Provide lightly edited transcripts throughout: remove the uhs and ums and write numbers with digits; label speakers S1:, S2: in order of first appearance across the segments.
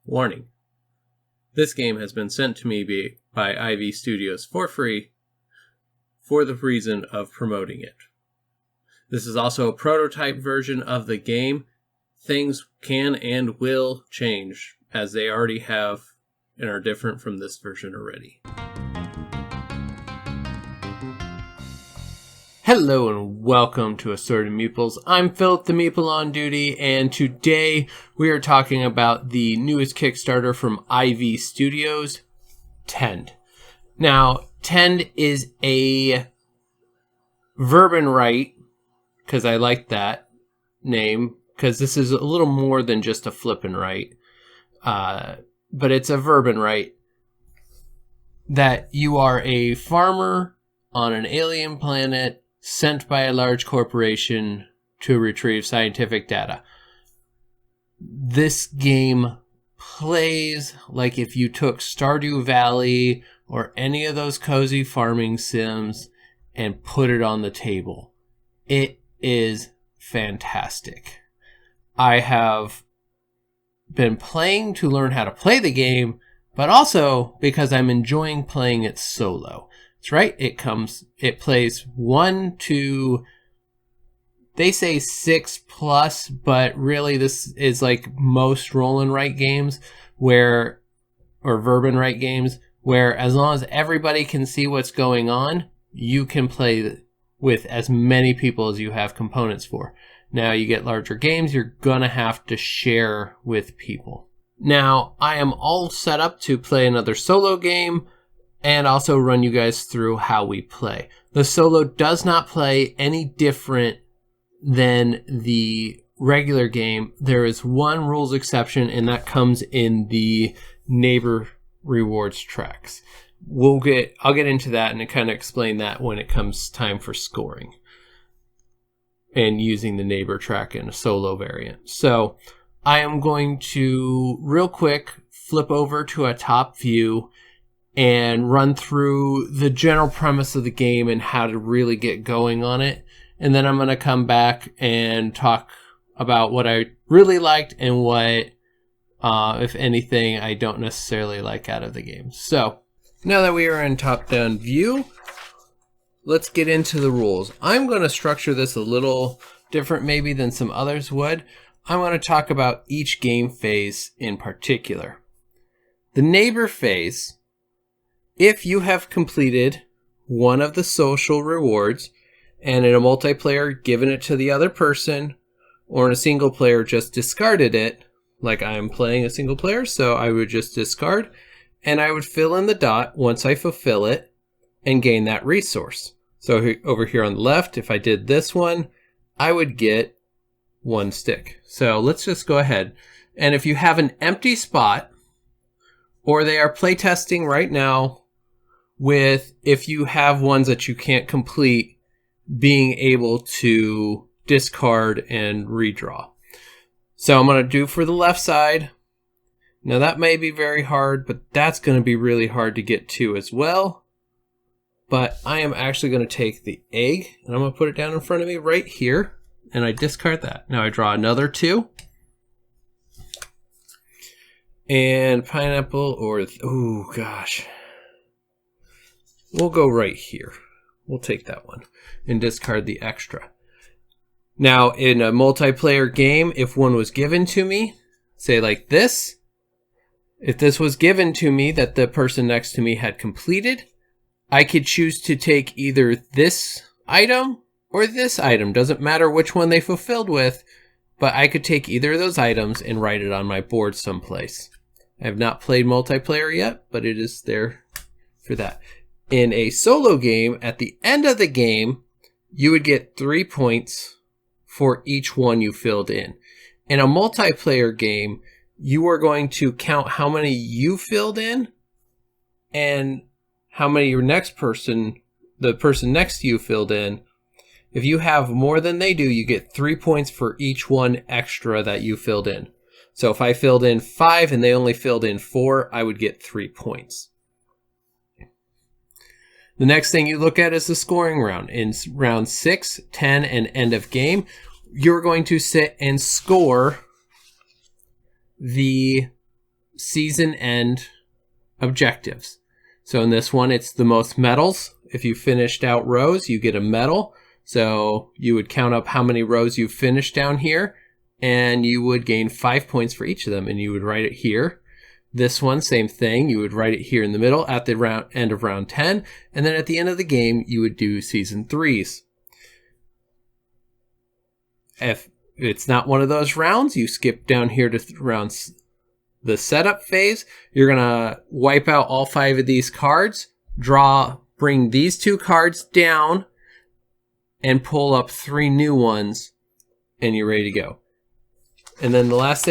S1: Warning. This game has been sent to me by IV Studios for free for the reason of promoting it. This is also a prototype version of the game. Things can and will change, as they already have and are different from this version already. Hello and welcome to Assorted Meeples. I'm Phillip the Meeple on duty, and today we are talking about the newest Kickstarter from IV Studios, Tend. Now, Tend is a verb and right, because I like that name, because this is a little more than just a flip and right, but it's a verb and right that you are a farmer on an alien planet sent by a large corporation to retrieve scientific data. This game plays like if you took Stardew Valley or any of those cozy farming sims and put it on the table. It is fantastic. I have been playing to learn how to play the game, but also because I'm enjoying playing it solo. That's right, it plays 1 to, they say 6 plus, but really this is like most roll and write games or verb and write games, where as long as everybody can see what's going on, you can play with as many people as you have components for. Now you get larger games, you're gonna have to share with people. Now, I am all set up to play another solo game, and also run you guys through how we play. The solo does not play any different than the regular game. There is one rules exception, and that comes in the neighbor rewards tracks. I'll get into that and kind of explain that when it comes time for scoring and using the neighbor track in a solo variant. So I am going to real quick flip over to a top view and run through the general premise of the game and how to really get going on it. And then I'm going to come back and talk about what I really liked and what, if anything, I don't necessarily like out of the game. So, now that we are in top-down view, let's get into the rules. I'm going to structure this a little different maybe than some others would. I want to talk about each game phase in particular. The neighbor phase, if you have completed one of the social rewards and in a multiplayer given it to the other person, or in a single player just discarded it, like I am playing a single player, so I would just discard, and I would fill in the dot once I fulfill it and gain that resource. So over here on the left, if I did this one, I would get 1 stick. So let's just go ahead. And if you have an empty spot, or they are playtesting right now with, if you have ones that you can't complete, being able to discard and redraw. So I'm going to do for the left side. Now that may be very hard, but that's going to be really hard to get to as well. But I am actually going to take the egg and I'm going to put it down in front of me right here. And I discard that. Now I draw another 2. And pineapple or, oh gosh. We'll go right here. We'll take that one and discard the extra. Now, in a multiplayer game, if one was given to me, say like this, if this was given to me that the person next to me had completed, I could choose to take either this item or this item. Doesn't matter which one they fulfilled with, but I could take either of those items and write it on my board someplace. I have not played multiplayer yet, but it is there for that. In a solo game, at the end of the game, you would get 3 points for each one you filled in. In a multiplayer game, you are going to count how many you filled in and how many the person next to you filled in. If you have more than they do, you get 3 points for each one extra that you filled in. So if I filled in 5 and they only filled in 4, I would get 3 points. The next thing you look at is the scoring round. In round 6, 10, and end of game, you're going to sit and score the season end objectives. So in this one, it's the most medals. If you finished out rows, you get a medal. So you would count up how many rows you've finished down here, and you would gain 5 points for each of them, and you would write it here. This one, same thing. You would write it here in the middle at the end of round 10, and then at the end of the game, you would do season 3s. If it's not one of those rounds, you skip down here to the setup phase. You're going to wipe out all 5 of these cards, bring these 2 cards down, and pull up 3 new ones, and you're ready to go. And then the next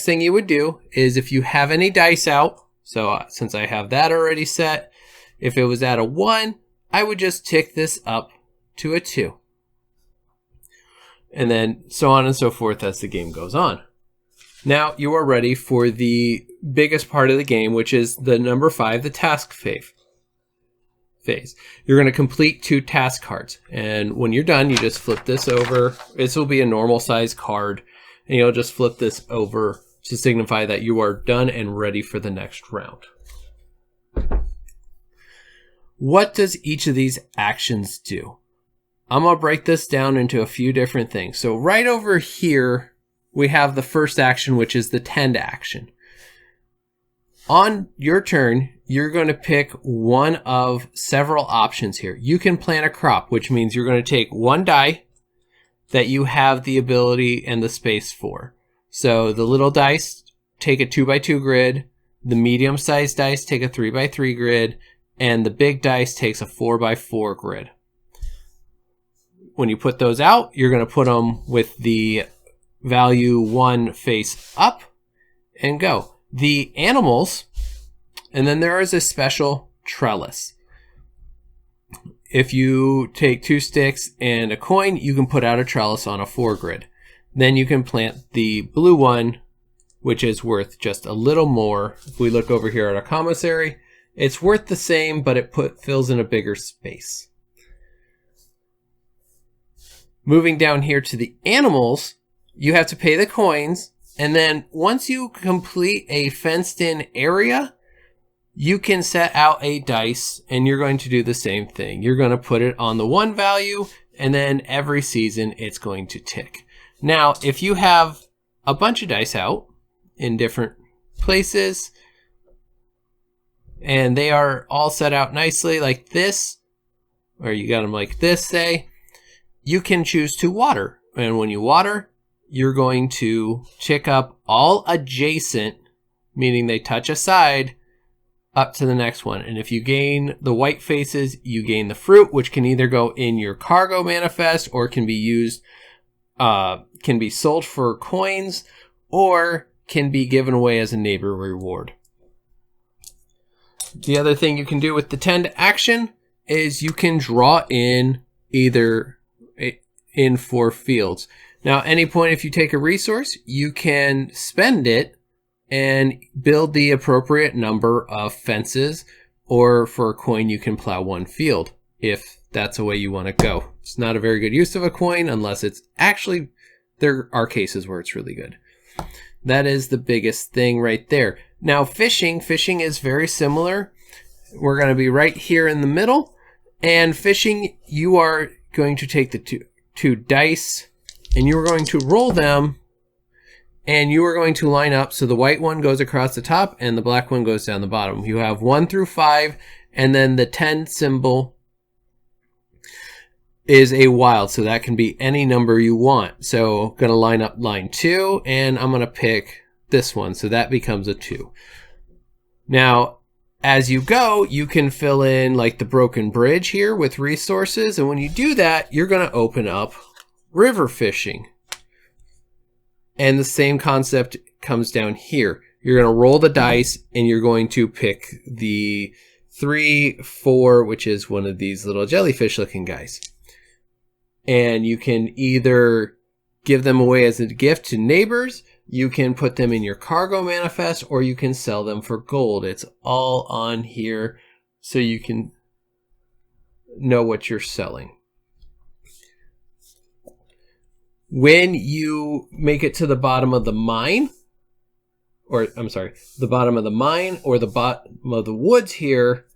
S1: thing you would do is, if you have any dice out, so since I have that already set, if it was at a 1, I would just tick this up to a 2. And then so on and so forth as the game goes on. Now you are ready for the biggest part of the game, which is the number 5, the task phase. You're going to complete 2 task cards. And when you're done, you just flip this over. This will be a normal size card. And you'll just flip this over to signify that you are done and ready for the next round. What does each of these actions do? I'm going to break this down into a few different things. So right over here, we have the first action, which is the tend action. On your turn, you're going to pick one of several options here. You can plant a crop, which means you're going to take 1 die that you have the ability and the space for. So the little dice take a 2x2 grid, the medium-sized dice take a 3x3 grid, and the big dice takes a 4x4 grid. When you put those out, you're going to put them with the value 1 face up and go. The animals, and then there is a special trellis. If you take 2 sticks and a coin, you can put out a trellis on a 4 grid. Then you can plant the blue one, which is worth just a little more. If we look over here at our commissary, it's worth the same, but it fills in a bigger space. Moving down here to the animals, you have to pay the coins, and then once you complete a fenced-in area, you can set out a dice, and you're going to do the same thing. You're going to put it on the 1 value, and then every season it's going to tick. Now, if you have a bunch of dice out in different places, and they are all set out nicely like this, or you got them like this, say, you can choose to water. And when you water, you're going to tick up all adjacent, meaning they touch a side, up to the next one. And if you gain the white faces, you gain the fruit, which can either go in your cargo manifest or can be used, can be sold for coins, or can be given away as a neighbor reward. The other thing you can do with the tend action is you can draw in either in 4 fields. Now, at any point, if you take a resource, you can spend it and build the appropriate number of fences, or for a coin, you can plow 1 field if that's the way you want to go. It's not a very good use of a coin unless it's actually, there are cases where it's really good. That is the biggest thing right there. Now, fishing is very similar. We're going to be right here in the middle, and fishing, you are going to take the two dice, and you are going to roll them, and you are going to line up so the white one goes across the top and the black one goes down the bottom. You have 1 through 5, and then the 10 symbol is a wild, so that can be any number you want. So I'm going to line up line 2, and I'm going to pick this one, so that becomes a 2. Now, as you go, you can fill in like the broken bridge here with resources, and when you do that, you're going to open up river fishing. And the same concept comes down here. You're going to roll the dice, and you're going to pick the 3, 4, which is one of these little jellyfish looking guys. And you can either give them away as a gift to neighbors, you can put them in your cargo manifest, or you can sell them for gold. It's all on here so you can know what you're selling. When you make it to the bottom of the mine, or I'm sorry, the bottom of the mine or the bottom of the woods here,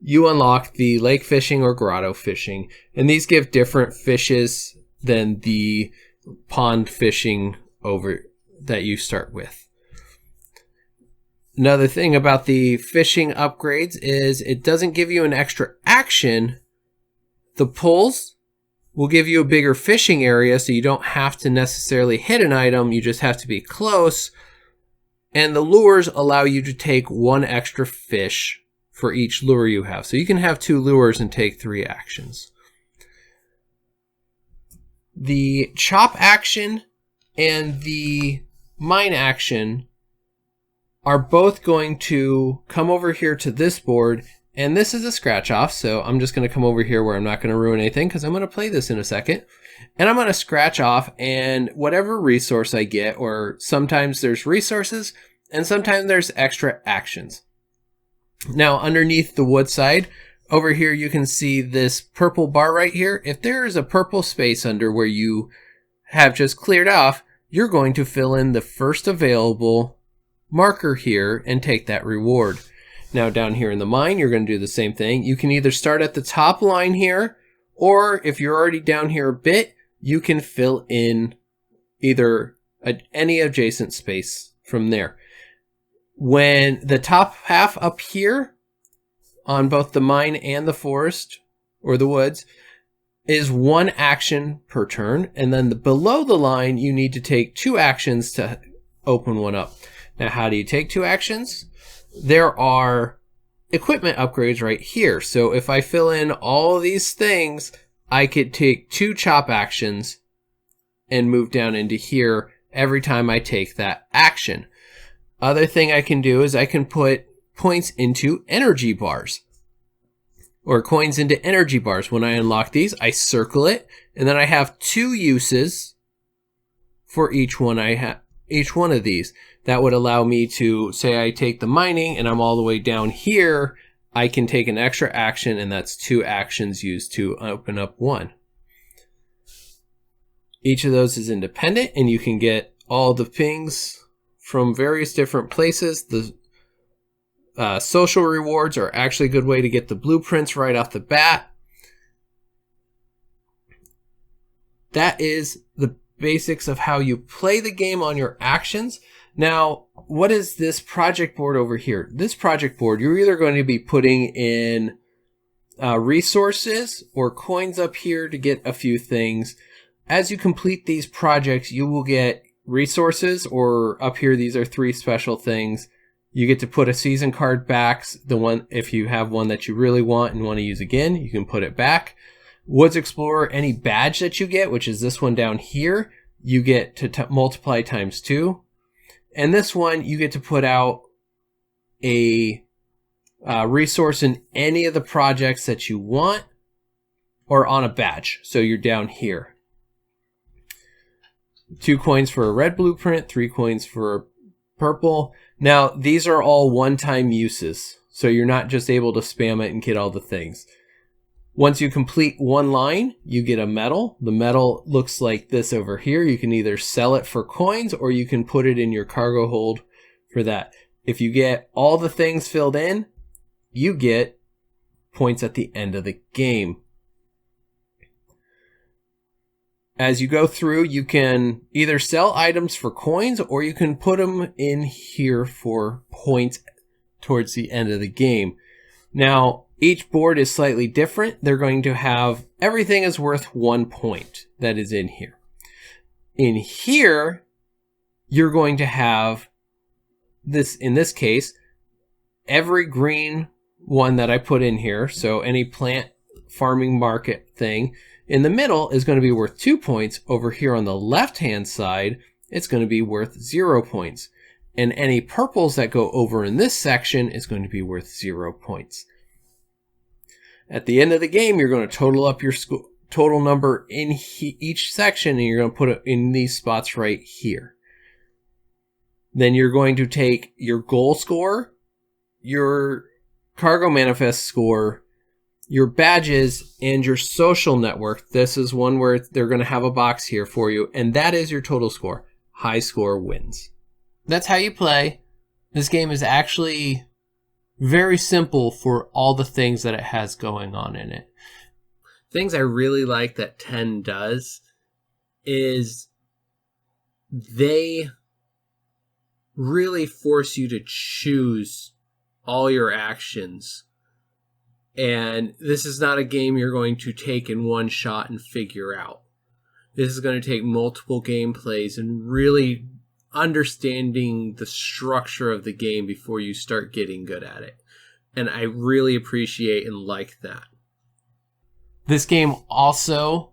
S1: you unlock the lake fishing or grotto fishing. And these give different fishes than the pond fishing over that you start with. Another thing about the fishing upgrades is it doesn't give you an extra action. The pulls will give you a bigger fishing area, so you don't have to necessarily hit an item, you just have to be close. And the lures allow you to take one extra fish for each lure you have. So you can have 2 lures and take 3 actions. The chop action and the mine action are both going to come over here to this board, and this is a scratch off, so I'm just going to come over here where I'm not going to ruin anything because I'm going to play this in a second. And I'm going to scratch off, and whatever resource I get, or sometimes there's resources and sometimes there's extra actions. Now underneath the wood side over here you can see this purple bar right here. If there is a purple space under where you have just cleared off, you're going to fill in the first available marker here and take that reward. Now down here in the mine, you're going to do the same thing. You can either start at the top line here, or if you're already down here a bit, you can fill in either any adjacent space from there. When the top half up here on both the mine and the forest or the woods is 1 action per turn, and then below the line you need to take 2 actions to open one up. Now, how do you take 2 actions? There are equipment upgrades right here. So if I fill in all of these things, I could take 2 chop actions and move down into here every time I take that action. Other thing I can do is I can put points into energy bars, or coins into energy bars. When I unlock these, I circle it, and then I have 2 uses for each one of these. That would allow me to, say I take the mining and I'm all the way down here, I can take an extra action, and that's 2 actions used to open up one. Each of those is independent, and you can get all the things from various different places. The social rewards are actually a good way to get the blueprints right off the bat. That is the basics of how you play the game on your actions. Now, what is this project board over here? This project board, you're either going to be putting in resources or coins up here to get a few things. As you complete these projects, you will get resources, or up here, these are 3 special things. You get to put a season card back. The one, if you have one that you really want and want to use again, you can put it back. Woods Explorer, any badge that you get, which is this one down here, you get to multiply times 2. And this one, you get to put out a resource in any of the projects that you want, or on a badge. So you're down here. 2 coins for a red blueprint, 3 coins for a purple. Now, these are all one-time uses, so you're not just able to spam it and get all the things. Once you complete 1 line, you get a medal. The medal looks like this over here. You can either sell it for coins, or you can put it in your cargo hold for that. If you get all the things filled in, you get points at the end of the game. As you go through, you can either sell items for coins, or you can put them in here for points towards the end of the game. Now, each board is slightly different. They're going to have, everything is worth 1 point that is in here. In here, you're going to have this, in this case, every green one that I put in here, so any plant farming market thing, in the middle is going to be worth 2 points. Over here on the left-hand side, it's going to be worth 0 points. And any purples that go over in this section is going to be worth 0 points. At the end of the game, you're going to total up your total number in each section, and you're going to put it in these spots right here. Then you're going to take your goal score, your cargo manifest score, your badges, and your social network. This is one where they're going to have a box here for you, and that is your total score. High score wins. that's how you play. This game is actually very simple for all the things that it has going on in it. Things I really like that 10 does is they really force you to choose all your actions. And this is not a game you're going to take in one shot and figure out. This is going to take multiple gameplays and really understanding the structure of the game before you start getting good at it. And I really appreciate and like that. This game also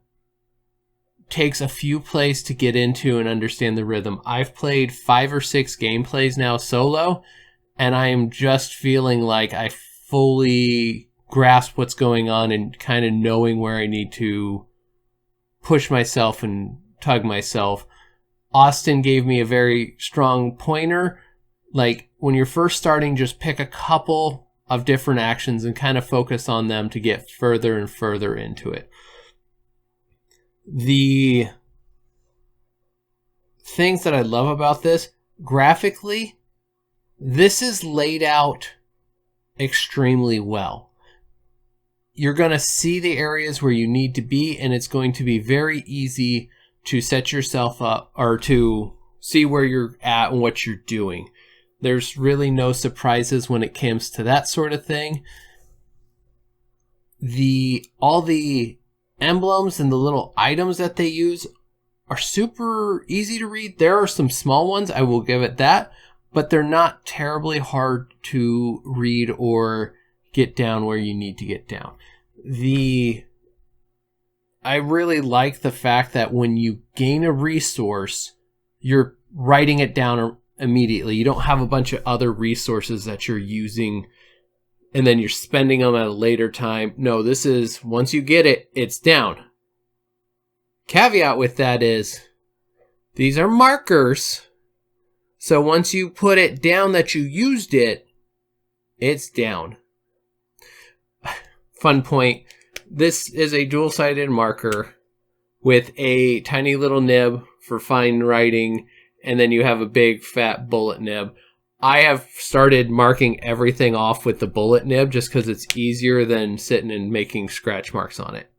S1: takes a few plays to get into and understand the rhythm. I've played 5 or 6 gameplays now solo, and I am just feeling like I fully grasp what's going on and kind of knowing where I need to push myself and tug myself. Austin gave me a very strong pointer. Like, when you're first starting, just pick a couple of different actions and kind of focus on them to get further and further into it. The things that I love about this, graphically, this is laid out extremely well. You're going to see the areas where you need to be, and it's going to be very easy to set yourself up or to see where you're at and what you're doing. There's really no surprises when it comes to that sort of thing. All the emblems and the little items that they use are super easy to read. There are some small ones, I will give it that, but they're not terribly hard to read or get down where you need to get down. I really like the fact that when you gain a resource, you're writing it down immediately. You don't have a bunch of other resources that you're using and then you're spending them at a later time. No, this is, once you get it, it's down. Caveat with that is, these are markers. So once you put it down that you used it, it's down. Fun point. This is a dual-sided marker with a tiny little nib for fine writing, and then you have a big fat bullet nib. I have started marking everything off with the bullet nib just because it's easier than sitting and making scratch marks on it.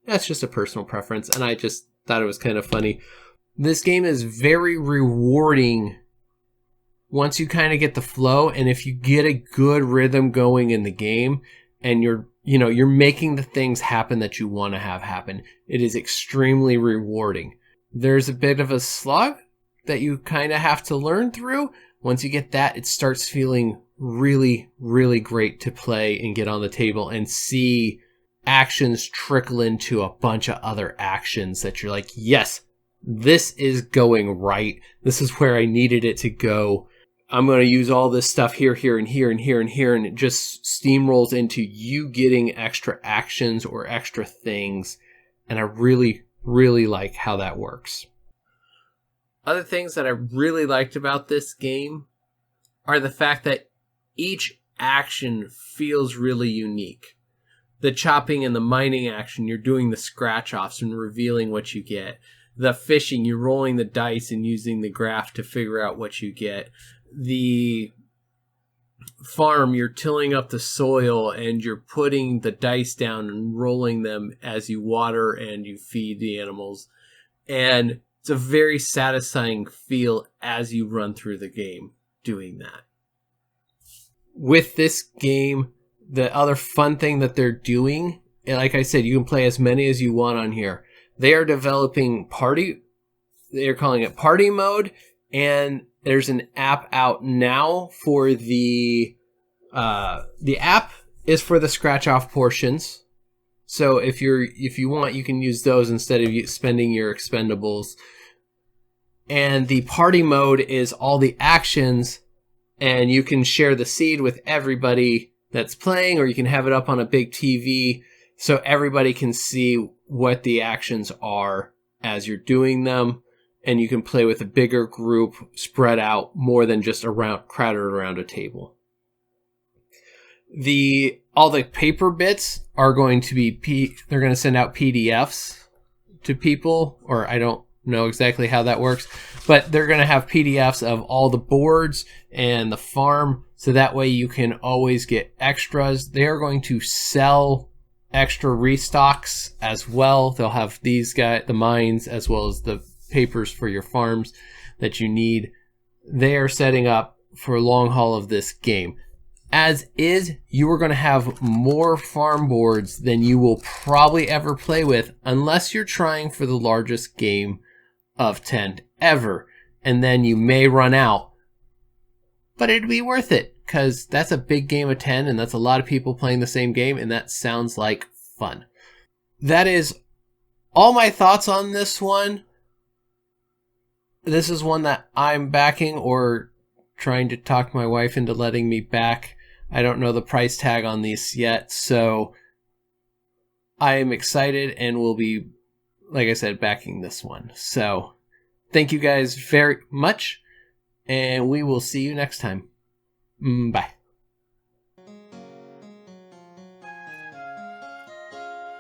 S1: That's just a personal preference, and I just thought it was kind of funny. This game is very rewarding once you kind of get the flow, and if you get a good rhythm going in the game, and you're making the things happen that you want to have happen, it is extremely rewarding. There's a bit of a slog that you kind of have to learn through. Once you get that, it starts feeling really, really great to play and get on the table and see actions trickle into a bunch of other actions that you're like, yes, this is going right. This is where I needed it to go. I'm going to use all this stuff here, here, and here, and here, and here, and it just steamrolls into you getting extra actions or extra things, and I really, really like how that works. Other things that I really liked about this game are the fact that each action feels really unique. The chopping and the mining action, you're doing the scratch-offs and revealing what you get. The fishing, you're rolling the dice and using the graph to figure out what you get. The farm, you're tilling up the soil and you're putting the dice down and rolling them as you water and you feed the animals. And it's a very satisfying feel as you run through the game doing that. With this game, the other fun thing that they're doing, and like I said, you can play as many as you want on here. They are developing they're calling it party mode, and there's an app out now for the app is for the scratch off portions. So if you want, you can use those instead of spending your expendables. And the party mode is all the actions, and you can share the seed with everybody that's playing, or you can have it up on a big TV so everybody can see what the actions are as you're doing them. And you can play with a bigger group spread out more than just crowded around a table. All the paper bits are going to be, they're going to send out PDFs to people, or I don't know exactly how that works, but they're going to have PDFs of all the boards and the farm, so that way you can always get extras. They are going to sell extra restocks as well. They'll have these guys, the mines, as well as the papers for your farms that you need. They are setting up for a long haul of this game. As is, you are going to have more farm boards than you will probably ever play with, unless you're trying for the largest game of 10 ever, and then you may run out. But it'd be worth it, because that's a big game of 10, and that's a lot of people playing the same game, and that sounds like fun. That is all my thoughts on this one. This is one that I'm backing, or trying to talk my wife into letting me back. I don't know the price tag on these yet, so I am excited and will be, like I said, backing this one. So thank you guys very much, and we will see you next time. Bye.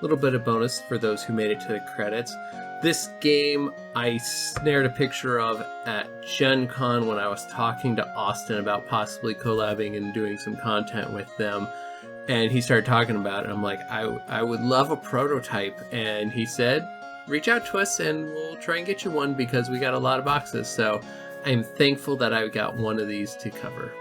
S1: Little bit of bonus for those who made it to the credits. This game I snared a picture of at Gen Con when I was talking to Austin about possibly collabing and doing some content with them. And he started talking about it. I'm like, I would love a prototype. And he said, reach out to us and we'll try and get you one, because we got a lot of boxes. So I'm thankful that I got one of these to cover.